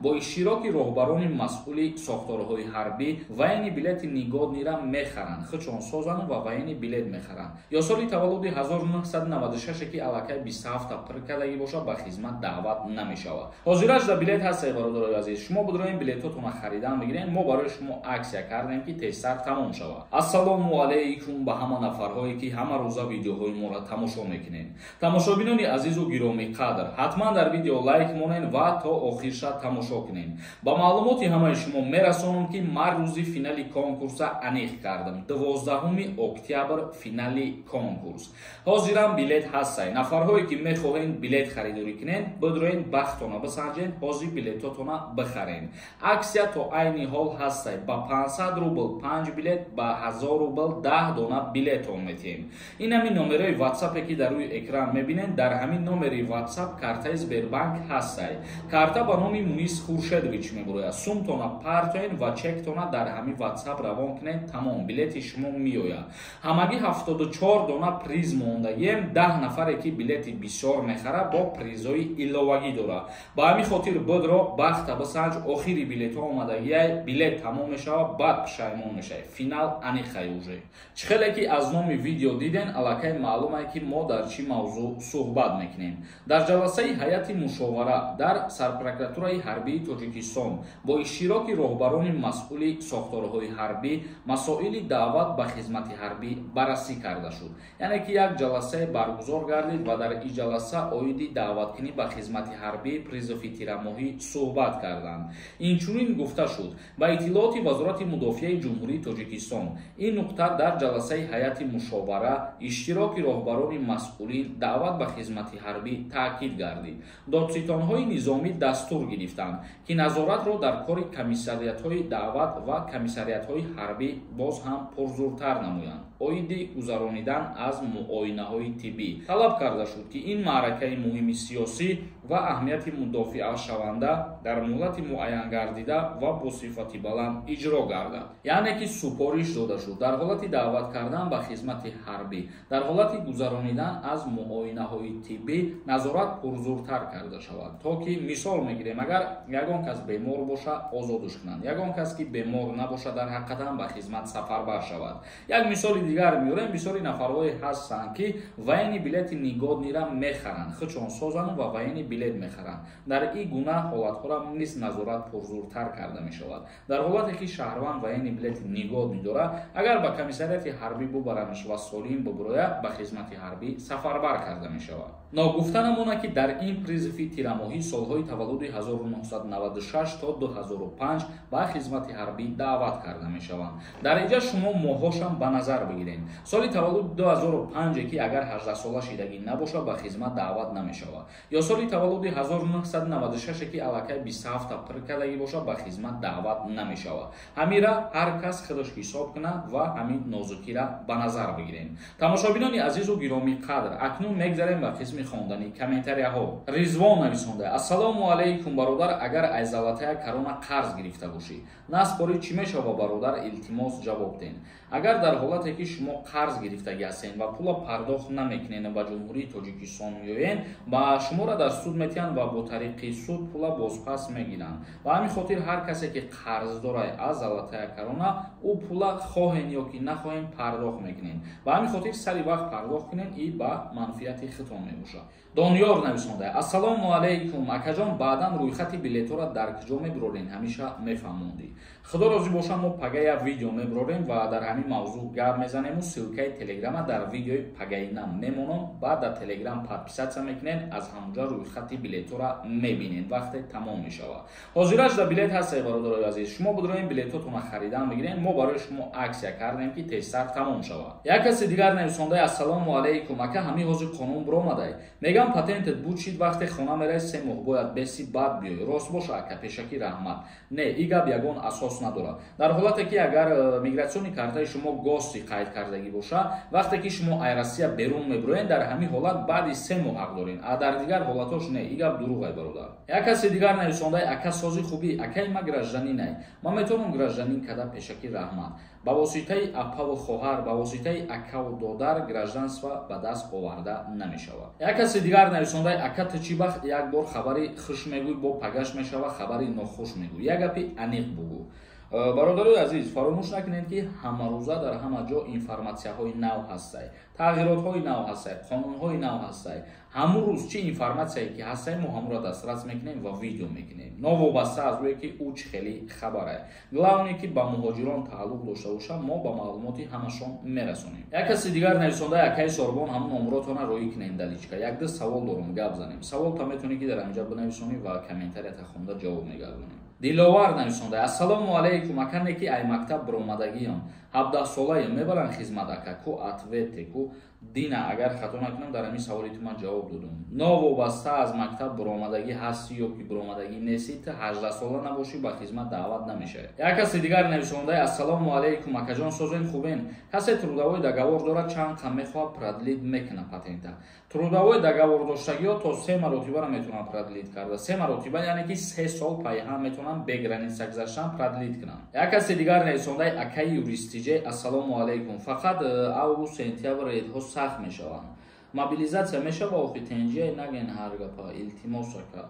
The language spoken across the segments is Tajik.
бо иштироки роҳбарони масъули сохторҳои ҳарбӣ вайни билети нигоднира мехаранд, хичонсозану ва вайни билет мехаранд. Ё соли таваллуди 1996 ки аллакай 27 пир кардагӣ боша ба хизмат даъват намешавад. ҳозираш да билет ҳастаи бародарои азиз, шумо бидроен билетотона харидан бигирен, мо барои шумо аксия кардем ки тезтар тамом шавад. Ассалому алайкум ба ҳама нафарҳое ки ҳама рӯза видеоҳои моро тамошо мекунед. Тамошобинони азизу гироми қадр, ҳатман дар видео лайк монед ва то охирша тамошо кунед. Ба маълумоти ҳамаи шумо мерасонам ки ман рӯзи финали конкурса аниқ кардам. 12 октябр финали конкурс. ҳозирам билет ҳастаи. Нафарҳое ки мехоҳед билет харидорӣ кунед, бидроен бахтона бисанҷед, ҳозир билетотона бихаред. Аксия то айни ҳол ҳастаи. Ба 500 рубл 5 билет, ба 1000 рубл 10 дона билетон метиҳем. ин ҳамин номерои WhatsApp ки дар рӯи экран мебинед. Дар ҳамин номери WhatsApp картаи Сбербанк ҳастаи. Карта ба номи Мунис Хуршедович мебурояд. Сумтона партоен ва чектона дар ҳамин WhatsApp равон кунед, тамом билети шумо меояд. ҳамагӣ 74 дона приз мондаем. 10 нафаре ки билети бисёр мехара бо призои иловагӣ дора. Ба ҳамин хотир бидро бахта бисанҷ, охири билетҳо омадагиай, билет тамом мешавад, баъд пушаймон мешавед. Финал аниқай уже. Чӣ хеле ки аз номи видео диден, аллакай маълуме ки мо дар чӣ мавзӯъ суҳбат мекунем. Дар ҷаласаи ҳайати мушовара дар Сарпрокуратураи ҳарбии Тоҷикистон бо иштироки роҳбарони масъули сохторҳои ҳарбӣ масоили даъват ба хизмати ҳарбӣ баррасӣ карда шуд. яъне ки як ҷаласае баргузор гардид ва дар ин ҷаласа оиди даъваткунӣ ба хизмати ҳарбӣ призофи тирамоҳӣ суҳбат карданд. Инчунин гуфта шуд. Ба иттилооти Вазорати Мудофиаи Ҷумҳурии Тоҷикистон, ин нуқта дар ҷаласаи ҳайати мушовара иштироки роҳбарони масъулин даъват ба хизмати ҳарбӣ таъкид гардид. Додситонҳои низомӣ дастур гирифтанд ки назоратро дар кори комиссариятҳои даъват ва комиссариятҳои ҳарбӣ боз ҳам пурзуртар намоянд. оиди гузаронидан аз муоинаҳои тиббӣ талаб карда шуд ки ин маъракаи муҳими сиёсӣ ва аҳамияти мудофиашаванда дар муҳлати муайян гардида ва бо сифати баланд иҷро гардад. яъне ки супориш дода шуд дар ҳолати даъват кардан ба хизмати ҳарбӣ, дар ҳолати гузаронидан аз муоинаҳои тиббӣ назорат пурзуртар карда шавад. то ки мисол мегирем, агар ягон кас бемор боша, озодаш кунанд. ягон кас ки бемор набоша, дар ҳақиқатан ба хизмат сафарбар шавад. як мисоли дигар меорем. бисёри нафарҳое ҳастанд ки вайни билети нигоднира мехаранд, хичонсозану ва вайни билет мехаранд. дар ин гуна ҳолатҳоро низ назорат пурзуртар карда мешавад. дар ҳолате ки шаҳрванд вайни билети нигодни дорад, агар ба комиссарияти ҳарбӣ бубаранаш ва солим бубурояд, ба хизмати ҳарбӣ сафарбар карда мешавад. ногуфта намонад ки дар ин призофи тирамоҳӣ солҳои таваллуди 1996 то 2005 ба хизмати ҳарбӣ даъват карда мешаванд. дар инҷа шумо моҳҳошам ба назар бигиред. соли таваллуди 2005 ки агар 18 сола шидагӣ набошад, ба хизмат даъват намешавад. ё соли таваллуди 1996 ки аллакай 27 пир кардагӣ бошад, ба хизмат даъват намешавад. ҳамира ҳар кас худаш ҳисоб кунад ва ҳамин нозукира ба назар бигиред. тамошобинони азизу гироми қадр, акнун мегзарем ба қисми хондани комментарияҳо. Ризвон нависонда: ассалому алайкум бародар, агар аз залатая карона қарз гирифта бошӣ, наспори чӣ мешава бародар, илтимос ҷавоб ден. агар дар ҳолате ки шумо қарз гирифтагӣ ҳастед ва пула пардохт намекунед ба ҷумҳурии Тоҷикистон меоед, ба шуморо дар суд метиҳанд ва бо тариқи суд пула бозпас мегиранд. ба ҳамин хотир ҳар касе ки қарз дорад аз залатая карона, ӯ пула хоҳен ё ки нахоҳен пардохт мекунед. ба ҳамин хотир сари вақт пардохт кунед, ин ба манфиати хитон мебошад. Донёр нависонда: ассалому алайкум акаҷон, баъдан рӯйхати билетҳоро дар куҷо мебирорен, ҳамеша мефаҳмондӣ. худо розӣ бошад, мо пагая видео мебирорем ва дар ҳамин мавзӯъ гап мезанему. силкаи телеграма дар видеои пагаинам мемонам. баъд дар телеграм подписатсия мекунед, аз ҳамуҷа рӯйхати билетҳоро мебинед вақте тамом мешавад. ҳозираш да билет ҳастаи бародарои азиз, шумо бидроен билетотона харидан бигиред, мо барои шумо аксия кардем ки тезтар тамом шавад. як каси дигар нависонда: ассалому алайкум ака, ҳамин ҳозир қонун биромадай, мегам патентет буд шид, вақте хона мераи 3 моҳ бояд беси баъд биёй. рост боша ака, пешакӣ раҳмат. не, ин гап ягон асос надорад. дар ҳолате ки агар мигратсиони картаи шумо гости қайд кардагӣ боша, вақте ки шумо айросия берун мебироед, дар ҳамин ҳолат баъди 3 моҳ ҳақ доред. а дар дигар ҳолатош не, ин гап дуруғай бародар. як каси дигар нависонда: ака сози хубӣ, акаи ма гражданинай, ман метавонам гражданин када, пешакӣ раҳмат. ба воситаи апаву хоҳар ба воситаи акаву додар гражданство ба даст оварда намешавад. Як каси дигар нависондаи ака тичибах як бор хабари хуш мегӯй бо пагаш мешава хабари нохуш мегӯй. Як гапи аниқ бугӯ. бародарои азиз, фаромӯш накунед ки ҳамарӯза дар ҳама ҷо информатсияҳои нав ҳастай, тағйиротҳои нав ҳастай, қонунҳои нав ҳастай. ҳамун рӯз чӣ информатсияе ки ҳастай мо ҳамуро дастрас мекунем ва видео мекунем, новобаста аз рӯе ки ӯ чӣ хели хабарае. главне ки ба муҳоҷирон тааллуқ дошта боша мо ба маълумоти ҳамашон мерасонем. як каси дигар нависондаи акаи Сорбон ҳамун номротона роӣ кунем даличка. Як-ду савол дорам, гап занем. Саволта метавонӣ ки дар инҷа бинависонӣ ва комментарията хонда ҷавоб мегардонем. Диловар нависонда: ассалому алайкум, акане ки ай мактаб биромадагиам 17 солаям, мебарам хизмат ака ку ответе ку дина агар хато накунам дар ҳамин саволи ту ман ҷавоб додам. Новобаста аз мактаб биромадагӣ ҳасти ё ки биромадагӣ неси, та 18 сола набошӣ ба хизмат даъват намешавӣ. Як каси дигар нависонда: ассалому алайкум, акаҷон созен хубен, касе трудовой договор дорад, чанд қам мехоҳад продлит мекуна патента. Трудовой договор доштагиҳо то 3 маротибара метавонанд продлит карда. 3 маротиба яъне ки 3 сол пайҳам метавонанд бе граница гузаштан продлит кунанд. Як каси дигар нависондаи акаи юристиҷе: ассалому алайкум, фақат август сентябр эдҳо сахт мешаванд. Мобилизация мешава охи тенҷия наген ҳар гапа илтимос ака.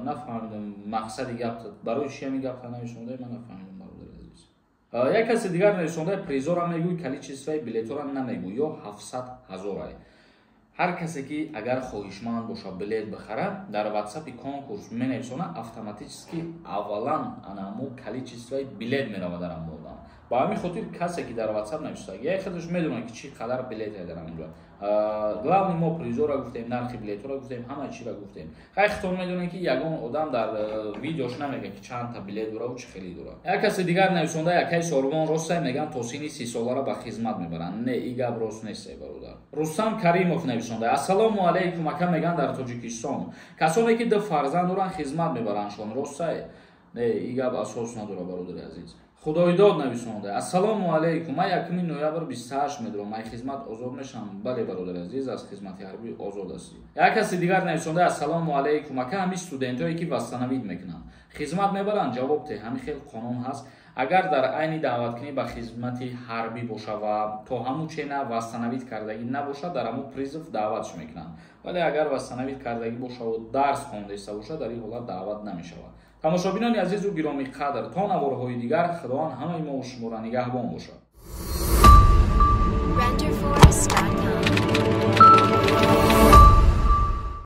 Нафаҳмидам мақсади гапта барои чӣ ҳамин гапта нависондаи ман нафаҳмидам бародари азиз. Як каси дигар нависондаи призора мегӯй, количествои билетора намегӯй ё 700 000. ҳар касе ки агар хоҳишманд боша билет бихара дар ватсапи конкурс менависона автоматически аввалан анамо количествои билет мерава дар амодан. ба ҳамин хотир касе ки дар ватсап нависта як худаш медонад ки чӣ қадар билете дар онҷо. главни мо призора гуфтем, нархи билетора гуфтем, ҳама чира гуфтем. хайхтон медонед ки ягон одам дар видеош намегӯяд ки чанд та билет дорад ва чӣ хели дорад. як каси дигар нависондаи акаи Сорбон ростае, меган то синни 30 солара ба хизмат мебаранд. Не, и гап рост нест бародар. Рустам Каримов нависондаи: ассалому алайкум, ака меган дар Тоҷикистон касоне ки ду фарзанд доранд хизмат мебарандшон, ростае? Не, и гап асос надорад бародари азиз. Худоидод нависонда: ассалому алайкум, ман 1 ноябр 28 медорам, май хизмат озод мешам. бале бародари азиз, аз хизмати ҳарбӣ озод ҳастӣ. як каси дигар нависонда: ассалому алайкум, ака ҳамин студентое ки вастанавид мекунанд хизмат мебаранд? ҷавоб те, ҳамин хел қонун ҳаст. агар дар айни даъваткунӣ ба хизмати ҳарбӣ боша ва то ҳамун чена вастанавид кардагӣ набоша, дар ҳамун призв даъватш мекунанд. вале агар вастанавид кардагӣ боша ва дарс хондаиста боша, дар ин ҳолат даъват намешавад. тамошобинони азизу гироми қадр, то наворҳои дигар худованд ҳамаи мо шумора нигаҳбон бошад.